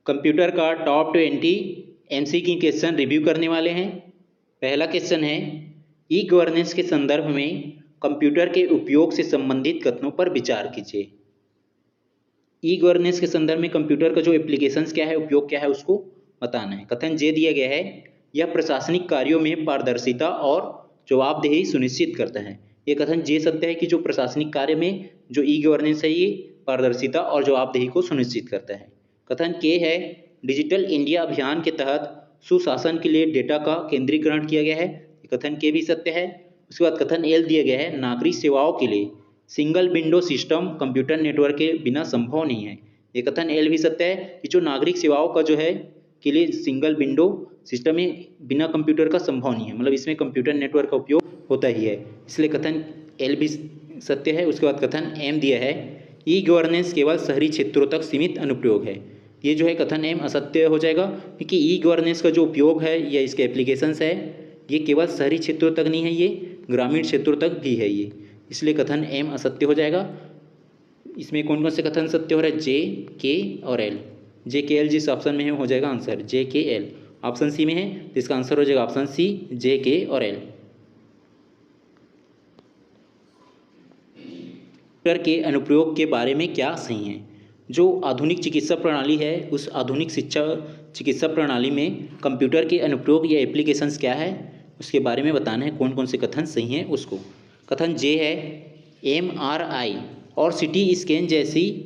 Computer का top 20 MCQ question review करने वाले हैं। पहला क्वेश्चन है, ई गवर्नेंस के संदर्भ में कंप्यूटर के उपयोग से संबंधित कथनों पर विचार कीजिए। ई गवर्नेंस के संदर्भ में कंप्यूटर का जो एप्लीकेशंस क्या है, उपयोग क्या है, उसको बताना है। कथन जे दिया गया है, यह प्रशासनिक कार्यों में पारदर्शिता और जवाबदेही सुनिश्चित करता है। ये कथन जे सत्य है कि जो प्रशासनिक कार्य में जो ई गवर्नेंस है, ये पारदर्शिता और जवाबदेही को सुनिश्चित करता है। कथन के है, डिजिटल इंडिया अभियान के तहत सुशासन के लिए डेटा का केंद्रीकरण किया गया है। कथन के भी सत्य है। उसके बाद कथन एल दिया गया है, नागरिक सेवाओं के लिए single window system computer network के बिना संभव नहीं है। ये कथन एल भी सत्य है कि जो नागरिक सेवाओं का जो है के लिए सिंगल विंडो सिस्टम में बिना कंप्यूटर का संभव नहीं है, मतलब इसमें कंप्यूटर नेटवर्क का उपयोग होता ही है, इसलिए कथन एल भी सत्य है। उसके बाद कथन एम दिया है, ई गवर्नेंस केवल शहरी क्षेत्रों तक सीमित अनुप्रयोग है। ये जो है कथन एम असत्य हो जाएगा, क्योंकि ई गवर्नेंस का जो उपयोग है या इसके एप्लीकेशंस है, ये केवल शहरी क्षेत्रों तक नहीं है, ये ग्रामीण क्षेत्रों तक भी है ये, इसलिए कथन एम असत्य हो जाएगा। इसमें कौन कौन से कथन सत्य हो रहा है, जे, के और एल। जे के एल जिस ऑप्शन में है हो जाएगा आंसर जे के एल। ऑप्शन सी में है तो इसका आंसर हो जाएगा ऑप्शन सी, जे के और एल। कंप्यूटर के अनुप्रयोग के बारे में क्या सही है। जो आधुनिक चिकित्सा प्रणाली है, उस आधुनिक चिकित्सा प्रणाली में कंप्यूटर के अनुप्रयोग या एप्लीकेशंस क्या है, उसके बारे में बताना है। कौन कौन से कथन सही हैं उसको। कथन जे है, MRI और CT स्कैन जैसी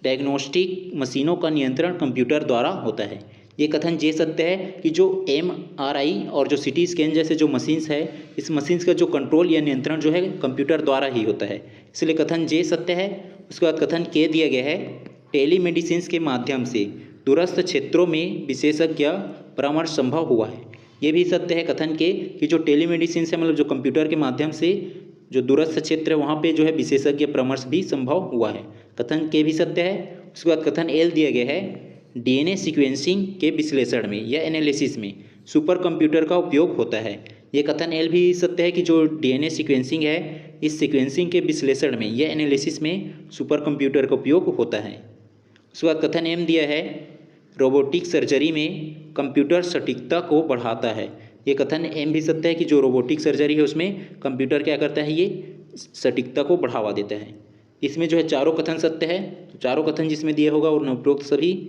डायग्नोस्टिक मशीनों का नियंत्रण कंप्यूटर द्वारा होता है। ये कथन जे सत्य है कि जो MRI और जो CT स्कैन जैसे जो मशीन्स है, इस मशीन्स का जो कंट्रोल या नियंत्रण जो है कंप्यूटर द्वारा ही होता है, इसलिए कथन जे सत्य है। उसके बाद कथन के दिया गया है, टेलीमेडिसिन के माध्यम से दूरस्थ क्षेत्रों में विशेषज्ञ परामर्श संभव हुआ है। ये भी सत्य है कथन के कि जो टेलीमेडिसिन से मतलब जो कंप्यूटर के माध्यम से जो दूरस्थ क्षेत्र है वहाँ पे जो है विशेषज्ञ परामर्श भी संभव हुआ है। कथन के भी सत्य है। उसके बाद कथन एल दिया गया है, DNA सीक्वेंसिंग के विश्लेषण में या एनालिसिस में सुपर कंप्यूटर का उपयोग होता है। ये कथन एल भी सत्य है कि जो DNA सीक्वेंसिंग है, इस सीक्वेंसिंग के विश्लेषण में या एनालिसिस में सुपर कंप्यूटर का उपयोग होता है। उसके बाद कथन एम दिया है, रोबोटिक सर्जरी में कंप्यूटर सटीकता को बढ़ाता है। ये कथन एम भी सत्य है कि जो रोबोटिक सर्जरी है उसमें कंप्यूटर क्या करता है, ये सटीकता को बढ़ावा देता है। इसमें जो है चारों कथन सत्य है, तो चारों कथन जिसमें दिया होगा और उपरोक्त सभी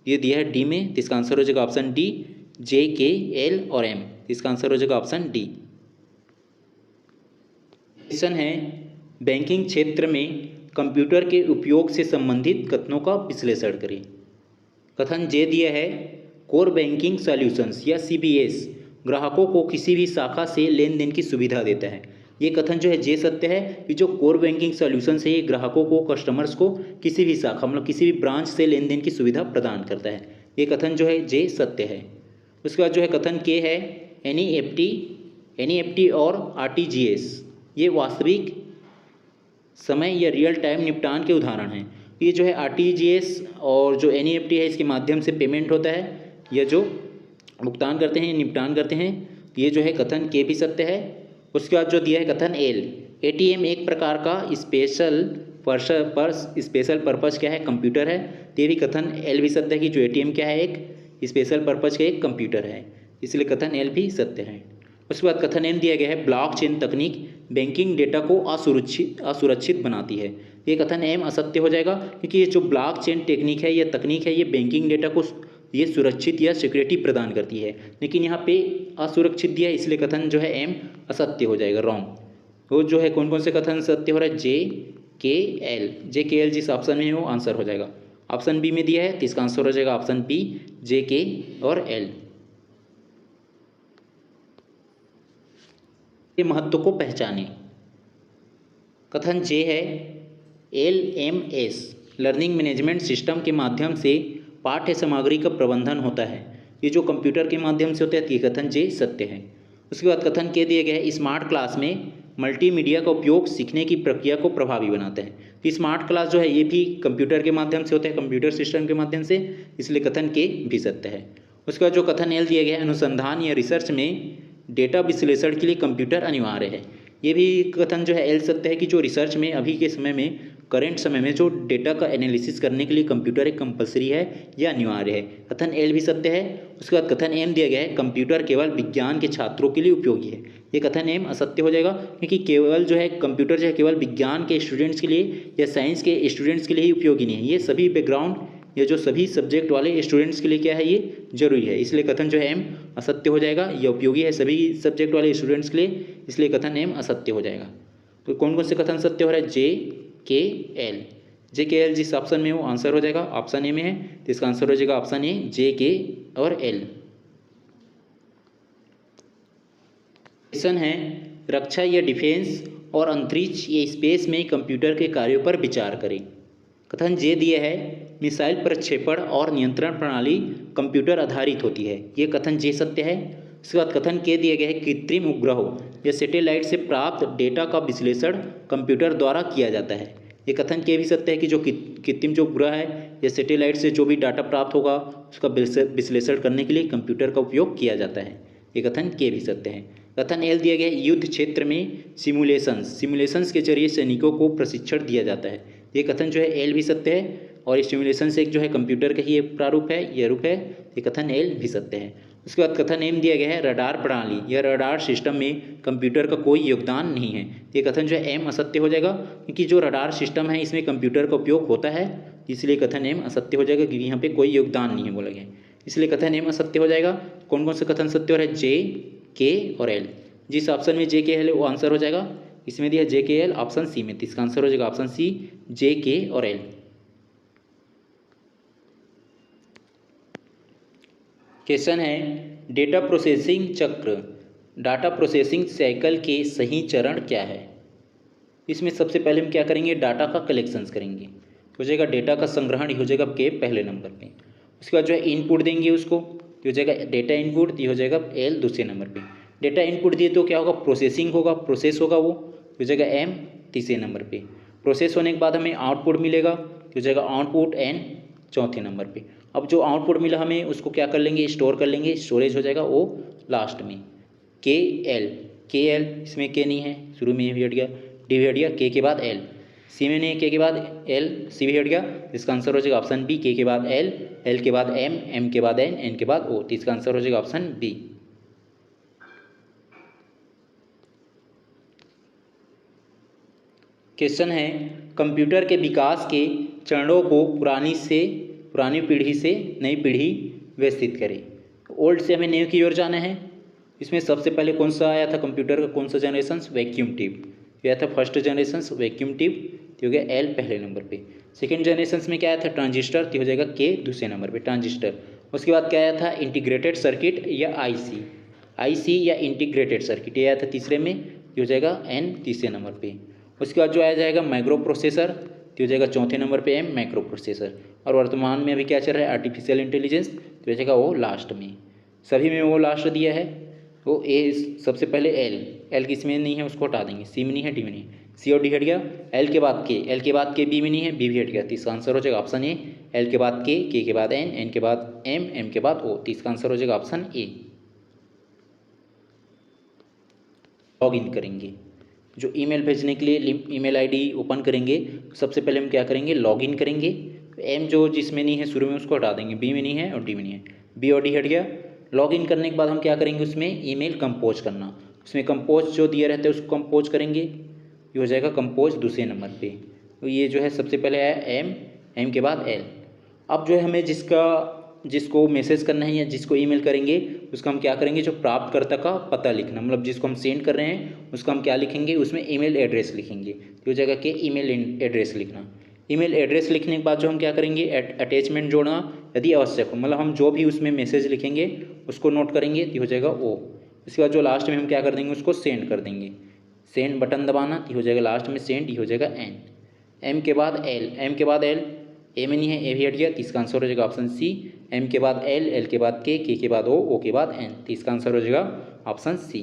ये दिया है डी में, तो इसका आंसर हो जाएगा ऑप्शन डी, जे के एल और एम, इसका आंसर हो जाएगा ऑप्शन डी। क्वेश्चन है, बैंकिंग क्षेत्र में कंप्यूटर के उपयोग से संबंधित कथनों का विश्लेषण करें। कथन जे दिया है, कोर बैंकिंग सॉल्यूशंस या CBS ग्राहकों को किसी भी शाखा से लेन देन की सुविधा देता है। ये कथन जो है जे सत्य है कि जो कोर बैंकिंग सॉल्यूशंस है, ये ग्राहकों को, कस्टमर्स को किसी भी शाखा मतलब किसी भी ब्रांच से लेन देन की सुविधा प्रदान करता है। ये कथन जो है जे सत्य है। उसके बाद जो है कथन के है, NEFT और RTGS ये वास्तविक समय या रियल टाइम निपटान के उदाहरण हैं। ये जो है RTGS और जो NEFT है, इसके माध्यम से पेमेंट होता है या जो भुगतान करते हैं, निपटान करते हैं। ये जो है कथन के भी सत्य है। उसके बाद जो दिया है कथन एल, ATM एक प्रकार का स्पेशल पर्पस क्या है, कंप्यूटर है। ये भी कथन एल भी सत्य है कि जो ATM क्या है, एक स्पेशल पर्पस का एक कंप्यूटर है, इसलिए कथन एल भी सत्य है। उसके बाद कथन एम दिया गया है, ब्लॉकचेन तकनीक बैंकिंग डेटा को असुरक्षित बनाती है। ये कथन एम असत्य हो जाएगा, क्योंकि ये जो ब्लॉकचेन टेक्निक है, ये तकनीक है, ये बैंकिंग डेटा को ये सुरक्षित या सिक्योरिटी प्रदान करती है, लेकिन यहाँ पे असुरक्षित दिया है, इसलिए कथन जो है एम असत्य हो जाएगा, रॉन्ग। वो जो है कौन कौन से कथन सत्य हो रहा है, जे के एल जिस ऑप्शन में है वो आंसर हो जाएगा। ऑप्शन बी में दिया है तो इसका आंसर हो जाएगा ऑप्शन बी, जे के और एल। के महत्व को पहचाने। कथन जे है, LMS लर्निंग मैनेजमेंट सिस्टम के माध्यम से पाठ्य सामग्री का प्रबंधन होता है। ये जो कंप्यूटर के माध्यम से होता है, ये कथन जे सत्य है। उसके बाद कथन के दिया गया है, स्मार्ट क्लास में मल्टीमीडिया का उपयोग सीखने की प्रक्रिया को प्रभावी बनाता है। तो स्मार्ट क्लास जो है ये भी कंप्यूटर के माध्यम से होता है, कंप्यूटर सिस्टम के माध्यम से, इसलिए कथन के भी सत्य है। उसके बाद जो कथन एल दिया गया है, अनुसंधान या रिसर्च में डेटा विश्लेषण के लिए कंप्यूटर अनिवार्य है। ये भी कथन जो है एल सत्य है कि जो रिसर्च में अभी के समय में करंट समय में जो डेटा का एनालिसिस करने के लिए कंप्यूटर एक कंपलसरी है या अनिवार्य है। कथन एल भी सत्य है। उसके बाद कथन एम दिया गया है कंप्यूटर केवल विज्ञान के छात्रों के लिए उपयोगी है। ये कथन एम असत्य हो जाएगा, क्योंकि केवल जो है कंप्यूटर जो है केवल विज्ञान के स्टूडेंट्स के लिए या साइंस के स्टूडेंट्स के लिए ही उपयोगी नहीं है। ये सभी बैकग्राउंड या जो सभी सब्जेक्ट वाले स्टूडेंट्स के लिए क्या है, ये जरूरी है। इसलिए कथन जो है एम असत्य हो जाएगा। ये उपयोगी है सभी सब्जेक्ट वाले स्टूडेंट्स के लिए, इसलिए कथन एम असत्य हो जाएगा। तो कौन कौन से कथन सत्य हो रहा है? जे के एल। जे के एल जिस ऑप्शन में वो आंसर हो जाएगा, ऑप्शन ए में है, तो इसका आंसर हो जाएगा ऑप्शन ए, जे के और एल। क्वेश्चन है रक्षा या डिफेंस और अंतरिक्ष या स्पेस में कंप्यूटर के कार्यों पर विचार करें। कथन जे दिया है मिसाइल प्रक्षेपण और नियंत्रण प्रणाली कंप्यूटर आधारित होती है। ये कथन जे सत्य है। उसके बाद कथन के दिया गया है कृत्रिम उपग्रहों या सैटेलाइट से प्राप्त डेटा का विश्लेषण कंप्यूटर द्वारा किया जाता है। ये कथन के भी सत्य है कि जो कृत्रिम जो उपग्रह है या सैटेलाइट से जो भी डाटा प्राप्त होगा उसका विश्लेषण करने के लिए कंप्यूटर का उपयोग किया जाता है। ये कथन के भी सत्य है। कथन एल दिया गया है युद्ध क्षेत्र में सिमुलेशंस के जरिए सैनिकों को प्रशिक्षण दिया जाता है। ये कथन जो है एल भी सत्य है, और सिमुलेशन एक जो है कंप्यूटर का ही एक प्रारूप है, यह रूप है। ये कथन एल भी सत्य है। उसके बाद कथन एम दिया गया है रडार प्रणाली या रडार सिस्टम में कंप्यूटर का कोई योगदान नहीं है। ये कथन जो है एम असत्य हो जाएगा, क्योंकि जो रडार सिस्टम है इसमें कंप्यूटर का उपयोग होता है, इसलिए कथन एम असत्य हो जाएगा, क्योंकि यहाँ पे कोई योगदान नहीं है बोला गया, इसलिए कथन एम असत्य हो जाएगा। कौन कौन से कथन सत्य हो रहा है? जे के और एल। जिस ऑप्शन में जे के एल है वो आंसर हो जाएगा। इसमें दिया जे के एल ऑप्शन सी में, तो इसका आंसर हो जाएगा ऑप्शन सी, जे के और एल। क्वेश्चन है डेटा प्रोसेसिंग चक्र डाटा प्रोसेसिंग साइकिल के सही चरण क्या है। इसमें सबसे पहले हम क्या करेंगे? डाटा का कलेक्शंस करेंगे, हो जाएगा डेटा का संग्रहण, हो जाएगा के पहले नंबर पे। उसके बाद जो है इनपुट देंगे उसको, हो जाएगा डेटा इनपुट, हो जाएगा एल दूसरे नंबर पे। डेटा इनपुट दिए तो क्या होगा? प्रोसेसिंग होगा, प्रोसेस होगा वो, हो जाएगा एम तीसरे नंबर पे। प्रोसेस होने के बाद हमें आउटपुट मिलेगा, हो जाएगा आउटपुट एन चौथे नंबर पे। अब जो आउटपुट मिला हमें उसको क्या कर लेंगे? स्टोर कर लेंगे, स्टोरेज हो जाएगा वो लास्ट में। के एल इसमें के नहीं है, शुरू में भी हट गया, डी भी हट गया, के बाद एल, सी में नहीं, के के बाद एल, सी भी हट गया, इसका आंसर हो जाएगा ऑप्शन बी, के बाद एल, एल के बाद एम, एम के बाद एन, एन के बाद ओ, तो इसका आंसर हो जाएगा ऑप्शन बी। क्वेश्चन है कंप्यूटर के विकास के चरणों को पुरानी पीढ़ी से नई पीढ़ी व्यवस्थित करें। ओल्ड से हमें न्यू की ओर जाना है। इसमें सबसे पहले कौन सा आया था कंप्यूटर का, कौन सा जनरेशन? Vacuum tube. यह था फर्स्ट जनरेशन वैक्यूम ट्यूब, तो हो गया एल पहले नंबर पे। सेकेंड जनरेशन में क्या आया था? ट्रांजिस्टर, तो हो जाएगा के दूसरे नंबर पे, ट्रांजिस्टर। उसके बाद क्या आया था? इंटीग्रेटेड सर्किट या आईसी या इंटीग्रेटेड सर्किट, ये आया था तीसरे में, हो जाएगा एन तीसरे नंबर पे। उसके बाद जो आया जाएगा माइक्रो प्रोसेसर, तो हो जाएगा चौथे नंबर पे एम, माइक्रो प्रोसेसर। और वर्तमान में अभी क्या चल रहा है? आर्टिफिशियल इंटेलिजेंस, तो हो जाएगा वो लास्ट में। सभी में वो लास्ट दिया है, वो ए सबसे पहले एल किस में नहीं है उसको हटा देंगे, सी में नहीं है, डी में नहीं है, सी और डी हट गया। एल के बाद के बी में नहीं है, बी भी हट गया, तो इसका आंसर हो जाएगा ऑप्शन ए। एल के बाद के के बाद एन, एन के बाद एम, एम के बाद ओ, तो इसका आंसर हो जाएगा ऑप्शन ए। लॉग इन करेंगे, जो ईमेल भेजने के लिए ईमेल आईडी ओपन करेंगे, सबसे पहले हम क्या करेंगे? लॉगिन करेंगे। एम जो जिसमें नहीं है शुरू में उसको हटा देंगे, बी में नहीं है और डी में नहीं है, बी और डी हट गया। लॉगिन करने के बाद हम क्या करेंगे? उसमें ईमेल कंपोज करना, उसमें कंपोज जो दिया रहता है उसको कंपोज करेंगे, ये हो जाएगा कंपोज दूसरे नंबर पे। तो ये जो है सबसे पहले है एम के बाद एल। अब जो है हमें जिसको मैसेज करना है या जिसको ईमेल करेंगे उसका हम क्या करेंगे? जो प्राप्तकर्ता का पता लिखना, मतलब जिसको हम सेंड कर रहे हैं उसका हम क्या लिखेंगे? उसमें ईमेल एड्रेस लिखेंगे, तो जगह के ईमेल एड्रेस लिखना। ईमेल एड्रेस लिखने के बाद जो हम क्या करेंगे? अटैचमेंट जोड़ना यदि आवश्यक हो, मतलब हम जो भी उसमें मैसेज लिखेंगे उसको नोट करेंगे, तो हो जाएगा ओ। उसके बाद जो लास्ट में हम क्या कर देंगे? उसको सेंड कर देंगे, सेंड बटन दबाना, तो हो जाएगा लास्ट में सेंड, ये हो जाएगा एन। एम के बाद एल, ए में नहीं है, ए भी हट गया, तो इसका आंसर हो जाएगा ऑप्शन सी। एम के बाद एल के बाद के के बाद ओ के बाद एन, तो इसका आंसर हो जाएगा ऑप्शन सी।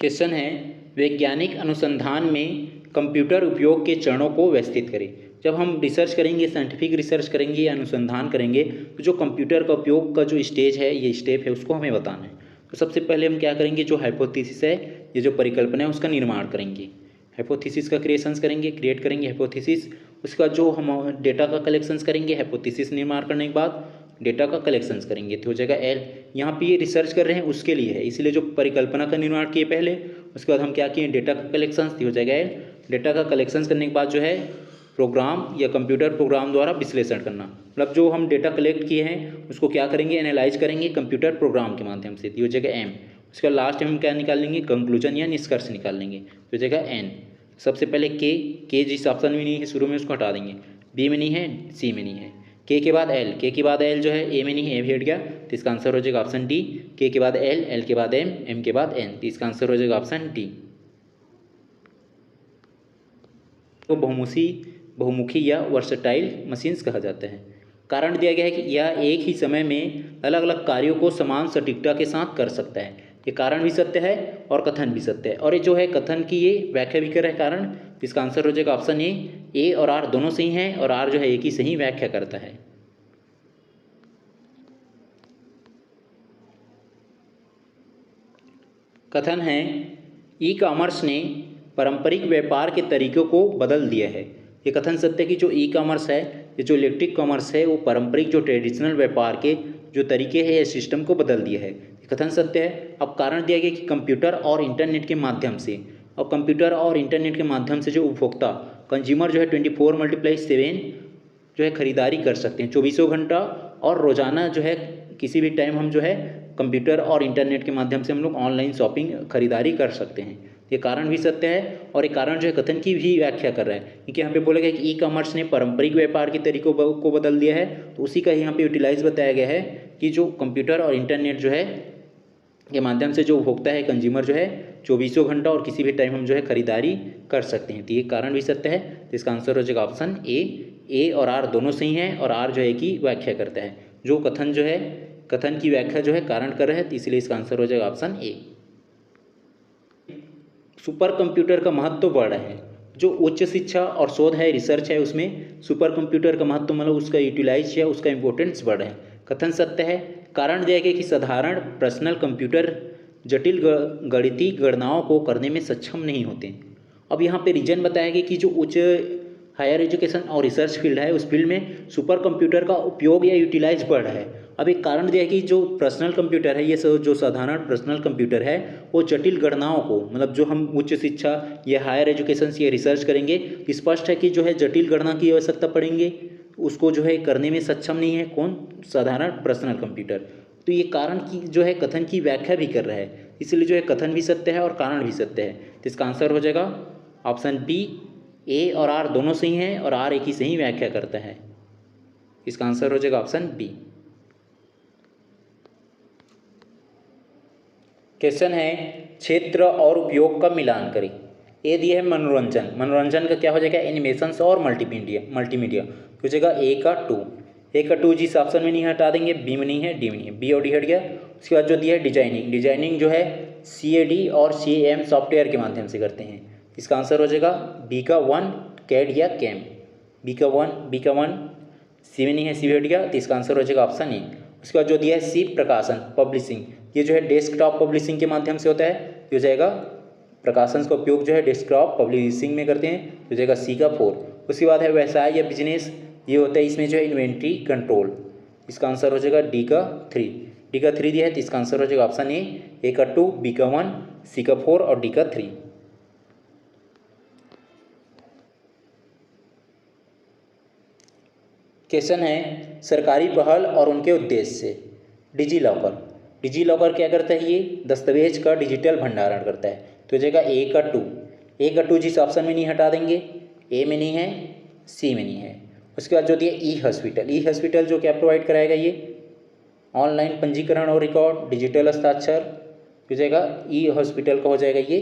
क्वेश्चन है वैज्ञानिक अनुसंधान में कंप्यूटर उपयोग के चरणों को व्यवस्थित करें। जब हम रिसर्च करेंगे, साइंटिफिक रिसर्च करेंगे या अनुसंधान करेंगे, तो जो कंप्यूटर का उपयोग का जो स्टेज है, ये स्टेप है, उसको हमें बताना है। तो सबसे पहले हम क्या करेंगे, जो हाइपोथेसिस है, ये जो परिकल्पना है, उसका निर्माण करेंगे। हाइपोथेसिस का क्रिएशंस करेंगे, क्रिएट करेंगे हाइपोथेसिस। उसके बाद जो हम डेटा का कलेक्शंस करेंगे, हाइपोथेसिस निर्माण करने के बाद डेटा का कलेक्शंस करेंगे, तो हो जाएगा एल। यहाँ पे ये रिसर्च कर रहे हैं उसके लिए है, इसलिए जो परिकल्पना का निर्माण किए पहले, उसके बाद हम क्या किए, डेटा का कलेक्शंस, हो जाएगा एल। डेटा का कलेक्शंस करने के बाद जो है प्रोग्राम या कंप्यूटर प्रोग्राम द्वारा विश्लेषण करना, मतलब जो हम डेटा कलेक्ट किए हैं उसको क्या करेंगे, एनालाइज करेंगे कंप्यूटर प्रोग्राम के माध्यम से, तो हो जाएगा एम। उसके बाद लास्ट में हम क्या निकाल लेंगे, कंक्लूजन या निष्कर्ष निकाल लेंगे, तो हो जाएगा एन। सबसे पहले के जिस ऑप्शन में नहीं है शुरू में उसको हटा देंगे, बी में नहीं है, सी में नहीं है। के बाद एल, के बाद एल जो है ए में नहीं है, ए भी हट गया, तो इसका आंसर हो जाएगा ऑप्शन डी। के बाद एल, एल के बाद एम, एम के बाद एन, तो इसका आंसर हो जाएगा ऑप्शन डी। तो बहुमुखी या वर्सटाइल मशीन्स कहा जाता है। कारण दिया गया है कि यह एक ही समय में अलग अलग कार्यों को समान सटीकता के साथ कर सकता है। ये कारण भी सत्य है और कथन भी सत्य है, और ये जो है कथन की ये व्याख्या भी कर रहा है कारण, इसका आंसर हो जाएगा ऑप्शन ए और आर दोनों सही हैं, और आर जो है एक ही सही व्याख्या करता है। कथन है, ई कॉमर्स ने पारंपरिक व्यापार के तरीकों को बदल दिया है। ये कथन सत्य है कि जो ई कॉमर्स है, ये जो इलेक्ट्रिक कॉमर्स है, वो पारंपरिक जो ट्रेडिशनल व्यापार के जो तरीके हैं या सिस्टम को बदल दिया है, ये कथन सत्य है। अब कारण दिया गया कि कंप्यूटर और इंटरनेट के माध्यम से, और कंप्यूटर और इंटरनेट के माध्यम से जो उपभोक्ता कंज्यूमर जो है 24/7 जो है खरीदारी कर सकते हैं, 24 घंटा, और रोज़ाना जो है किसी भी टाइम हम जो है कंप्यूटर और इंटरनेट के माध्यम से हम लोग ऑनलाइन शॉपिंग खरीदारी कर सकते हैं। ये कारण भी सत्य है, और ये कारण जो है कथन की भी व्याख्या कर रहा है, क्योंकि यहाँ पे बोला गया कि ई कॉमर्स ने पारंपरिक व्यापार के तरीकों को बदल दिया है, तो उसी का यहाँ पे यूटिलाइज बताया गया है कि जो कंप्यूटर और इंटरनेट जो है के माध्यम से जो उपभोक्ता है कंज्यूमर जो है 24 घंटा और किसी भी टाइम हम जो है खरीदारी कर सकते हैं, तो ये कारण भी सत्य है। तो इसका आंसर हो जाएगा ऑप्शन ए और आर दोनों सही हैं, और आर जो है कि व्याख्या करता है, जो कथन जो है कथन की व्याख्या जो है कारण कर रहा है, तो इसलिए इसका आंसर हो जाएगा ऑप्शन ए। सुपर कंप्यूटर का महत्व बढ़ रहा है, जो उच्च शिक्षा और शोध है, रिसर्च है, उसमें सुपर कंप्यूटर का महत्व मतलब उसका यूटिलाइज या उसका इंपॉर्टेंस बढ़ रहा है। कथन सत्य है। कारण दिया गया कि साधारण पर्सनल कंप्यूटर जटिल गणितीय गणनाओं को करने में सक्षम नहीं होते। अब यहाँ पे रीजन बताया गया कि जो उच्च हायर एजुकेशन और रिसर्च फील्ड है, उस फील्ड में सुपर कंप्यूटर का उपयोग या यूटिलाइज बढ़ रहा है। अब एक कारण दिया है कि जो पर्सनल कंप्यूटर है, ये जो साधारण पर्सनल कंप्यूटर है, वो जटिल गणनाओं को, मतलब जो हम उच्च शिक्षा या हायर एजुकेशन से रिसर्च करेंगे, स्पष्ट है कि जो है जटिल गणना की आवश्यकता पड़ेंगे, उसको जो है करने में सक्षम नहीं है कौन, साधारण पर्सनल कंप्यूटर। तो ये कारण की जो है कथन की व्याख्या भी कर रहा है, इसलिए जो है कथन भी सत्य है और कारण भी सत्य है। तो इसका आंसर हो जाएगा ऑप्शन बी। ए और आर दोनों सही हैं, और आर एक ही सही व्याख्या करता है। इसका आंसर हो जाएगा ऑप्शन बी। क्वेश्चन है, क्षेत्र और उपयोग का मिलान करें। ए दिया है मनोरंजन, मनोरंजन का क्या हो जाएगा, एनिमेशंस और मल्टीमीडिया हो जाएगा ए का टू जिस ऑप्शन में नहीं हटा देंगे, बी में नहीं है, डी में नहीं है, बी और डी हट गया। उसके बाद जो दिया है डिजाइनिंग जो है CAD और CAM सॉफ्टवेयर के माध्यम से करते हैं। इसका आंसर हो जाएगा बी का 1 CAD या कैम, बी का 1, सी में नहीं है, सी हट गया, तो इसका आंसर हो जाएगा ऑप्शन ए। उसके बाद जो दिया है सी प्रकाशन पब्लिशिंग, ये जो है डेस्कटॉप पब्लिशिंग के माध्यम से होता है, ये हो जाएगा प्रकाशन का उपयोग जो है डेस्कटॉप पब्लिशिंग में करते हैं, हो जाएगा सी का 4। उसके बाद है व्यवसाय या बिजनेस, ये होता है इसमें जो है इन्वेंट्री कंट्रोल, इसका आंसर हो जाएगा डी का 3 दिया है, तो इसका आंसर हो जाएगा ऑप्शन ए का 2, बी का 1, सी का 4 और डी का 3। क्वेश्चन है, सरकारी पहल और उनके उद्देश्य। डिजी लॉकर क्या करता है, ये दस्तावेज का डिजिटल भंडारण करता है, तो हो जाएगा ए का 2 जिस ऑप्शन में नहीं हटा देंगे, ए में नहीं है, सी में नहीं है। उसके बाद जो दिया ई हॉस्पिटल जो क्या प्रोवाइड कराएगा, ये ऑनलाइन पंजीकरण और रिकॉर्ड, डिजिटल हस्ताक्षर, हो जाएगा ई हॉस्पिटल का हो जाएगा ये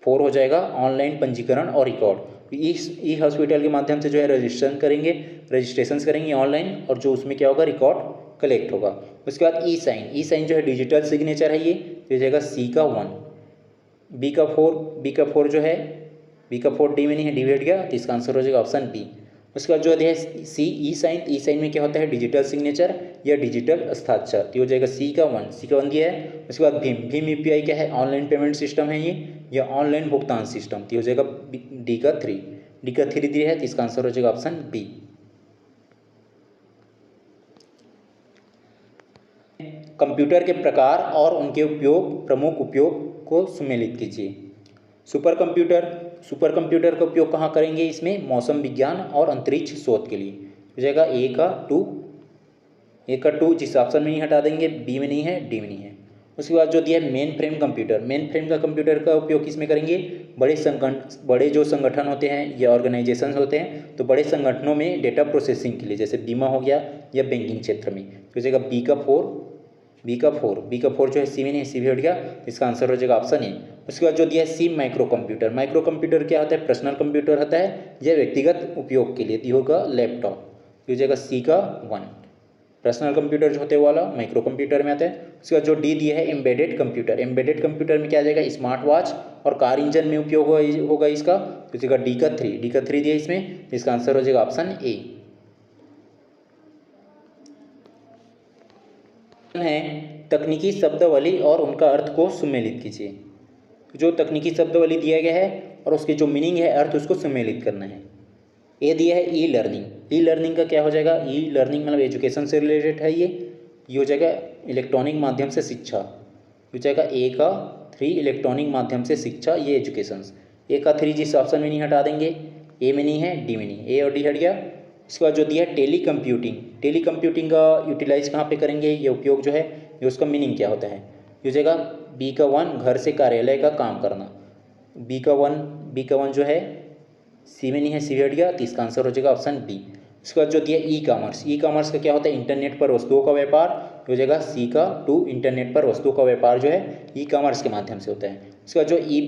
4 हो जाएगा, ऑनलाइन पंजीकरण और रिकॉर्ड। ई हॉस्पिटल के माध्यम से जो है रजिस्ट्रेशन करेंगे ऑनलाइन, और जो उसमें क्या होगा, रिकॉर्ड कलेक्ट होगा। उसके बाद ई साइन जो है डिजिटल सिग्नेचर है, ये हो जाएगा सी का 1, बी का 4 जो है, बी का 4 डी में नहीं है, डी हट गया, तो इसका आंसर हो जाएगा ऑप्शन बी। उसके बाद जो है सी ई साइन, ई साइन में क्या होता है डिजिटल सिग्नेचर या डिजिटल हस्ताक्षर, तो हो जाएगा सी का 1 दिया है। उसके बाद भीम, भीम यूपीआई क्या है ऑनलाइन पेमेंट सिस्टम है ये या ऑनलाइन भुगतान सिस्टम, तो हो जाएगा डी का 3 दिया है, तो इसका आंसर हो जाएगा ऑप्शन बी। कंप्यूटर के प्रकार और उनके उपयोग, प्रमुख उपयोग को सम्मिलित कीजिए। सुपर कंप्यूटर का उपयोग कहाँ करेंगे, इसमें मौसम विज्ञान और अंतरिक्ष शोध के लिए, हो जाएगा ए का 2 जिस ऑप्शन में नहीं हटा देंगे, बी में नहीं है, डी में नहीं है। उसके बाद जो दिया है मेन फ्रेम का कंप्यूटर का उपयोग किसमें करेंगे, बड़े जो संगठन होते हैं या ऑर्गेनाइजेशन होते हैं, तो बड़े संगठनों में डेटा प्रोसेसिंग के लिए, जैसे बीमा हो गया या बैंकिंग क्षेत्र में, तो हो जाएगा बी का 4 जो है सी में नहीं, सी भी हट गया, इसका आंसर हो जाएगा ऑप्शन ए। उसके बाद जो दिया है सी माइक्रो कंप्यूटर क्या होता है, पर्सनल कंप्यूटर होता है या व्यक्तिगत उपयोग के लिए, होगा लैपटॉप, हो जाएगा सी का 1। पर्सनल कंप्यूटर जो होते हैं वाला माइक्रो कंप्यूटर में आता है। उसके बाद जो डी दिया है एम्बेडेड कंप्यूटर में क्या आ जाएगा स्मार्ट वॉच और कार इंजन में उपयोग होगा इसका, तो जाएगा डी का 3 दिया इसमें, इसका आंसर हो जाएगा ऑप्शन ए। है तकनीकी शब्दावली और उनका अर्थ को सम्मिलित कीजिए। जो तकनीकी शब्दावली दिया गया है और उसके जो मीनिंग है अर्थ उसको सम्मिलित करना है। ए दिया है ई लर्निंग का क्या हो जाएगा, ई लर्निंग मतलब एजुकेशन से रिलेटेड है ये हो जाएगा इलेक्ट्रॉनिक माध्यम से शिक्षा, हो जाएगा ए का 3 इलेक्ट्रॉनिक माध्यम से शिक्षा ये एजुकेशन, ए का 3 जिस ऑप्शन में नहीं हटा देंगे, ए में नहीं है, डी में नहीं, ए और डी हट गया। उसके बाद जो दिया है टेली कंप्यूटिंग का यूटिलाइज कहाँ पे करेंगे, ये उपयोग जो है ये उसका मीनिंग क्या होता है, हो जाएगा बी का 1 घर से कार्यालय का काम करना, बी का 1 जो है सी में नहीं है, सी हट गया, तो इसका आंसर हो जाएगा ऑप्शन बी। उसके बाद जो दिया ई कॉमर्स का क्या होता है इंटरनेट पर वस्तुओं का व्यापार, हो जाएगा सी का 2 इंटरनेट पर वस्तुओं का व्यापार जो है ई कॉमर्स के माध्यम से होता है। उसके बाद जो ई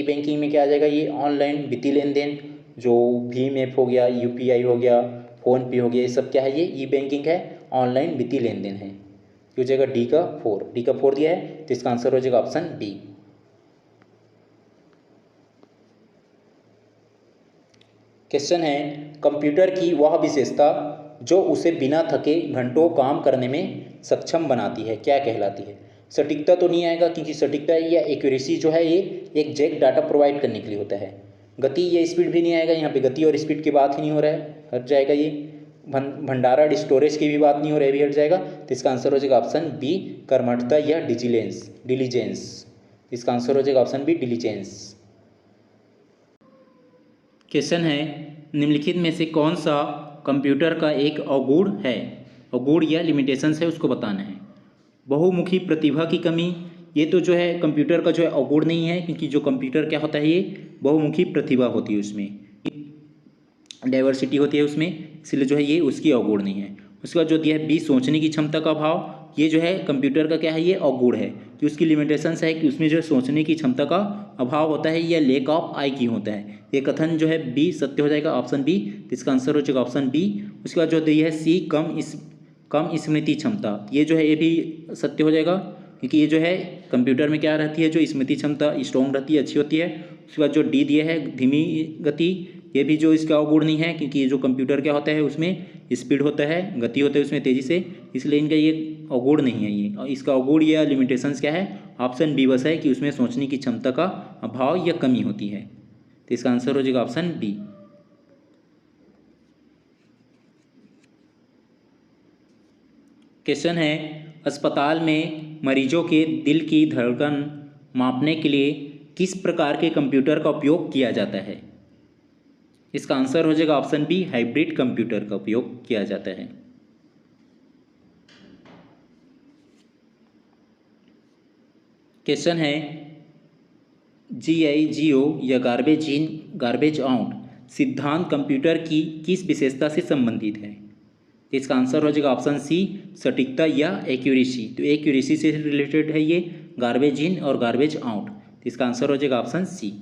बैंकिंग में क्या आ जाएगा, ये ऑनलाइन वित्तीय लेन देन, जो भीम ऐप हो गया, यूपीआई हो गया, फ़ोन पे हो गया, ये सब क्या है, ये ई बैंकिंग है, ऑनलाइन वित्तीय लेन देन है, हो जाएगा डी का 4 दिया है, तो इसका आंसर हो जाएगा ऑप्शन बी। क्वेश्चन है कंप्यूटर की वह विशेषता जो उसे बिना थके घंटों काम करने में सक्षम बनाती है क्या कहलाती है। सटीकता तो नहीं आएगा क्योंकि सटीकता या एक्यूरेसी जो है ये एग्जैक्ट डाटा प्रोवाइड करने के लिए होता है। गति या स्पीड भी नहीं आएगा, यहाँ पे गति और स्पीड की बात ही नहीं हो रहा है, हट जाएगा ये। भंडारण स्टोरेज की भी बात नहीं हो रही है, भी हट जाएगा, तो इसका आंसर हो जाएगा ऑप्शन बी कर्मठता या डिलीजेंस, इसका आंसर हो जाएगा ऑप्शन बी डिलीजेंस। क्वेश्चन है निम्नलिखित में से कौन सा कंप्यूटर का एक अवगुण है, अवगुण या लिमिटेशंस है उसको बताना है। बहुमुखी प्रतिभा की कमी, ये तो जो है कंप्यूटर का जो है अवगुण नहीं है क्योंकि जो कंप्यूटर क्या होता है ये बहुमुखी प्रतिभा होती है, उसमें डाइवर्सिटी होती है उसमें, इसलिए जो है ये उसकी अवगुण नहीं है। उसके बाद जो दिया है बी सोचने की क्षमता का अभाव, ये जो है कंप्यूटर का क्या है ये अवगुण है कि उसकी लिमिटेशंस है कि उसमें जो है सोचने की क्षमता का अभाव होता है या लैक ऑफ IQ होता है। ये कथन जो है बी सत्य हो जाएगा, ऑप्शन बी, तो इसका आंसर हो जाएगा ऑप्शन बी। उसके बाद जो दिया है सी कम स्मृति क्षमता, ये जो है ये भी सत्य हो जाएगा क्योंकि ये जो है कंप्यूटर में क्या रहती है जो स्मृति क्षमता स्ट्रॉन्ग रहती है, अच्छी होती है। उसके बाद जो डी दिया है धीमी गति, ये भी जो इसका अवगुण नहीं है क्योंकि ये जो कंप्यूटर क्या होता है उसमें स्पीड होता है, गति होता है उसमें तेज़ी से, इसलिए इनका ये अवगुण नहीं है ये। और इसका अवगुण या लिमिटेशंस क्या है, ऑप्शन बी बस है कि उसमें सोचने की क्षमता का अभाव या कमी होती है, तो इसका आंसर हो जाएगा ऑप्शन बी। क्वेश्चन है अस्पताल में मरीजों के दिल की धड़कन मापने के लिए किस प्रकार के कंप्यूटर का उपयोग किया जाता है। इसका आंसर हो जाएगा ऑप्शन बी हाइब्रिड कंप्यूटर का उपयोग किया जाता है। क्वेश्चन है GIGO या गार्बेज इन गार्बेज आउट सिद्धांत कंप्यूटर की किस विशेषता से संबंधित है। इसका आंसर हो जाएगा ऑप्शन सी सटीकता या एक्यूरेसी, तो एक्यूरेसी से रिलेटेड है ये गार्बेज इन और गार्बेज आउट, तो इसका आंसर हो जाएगा ऑप्शन सी।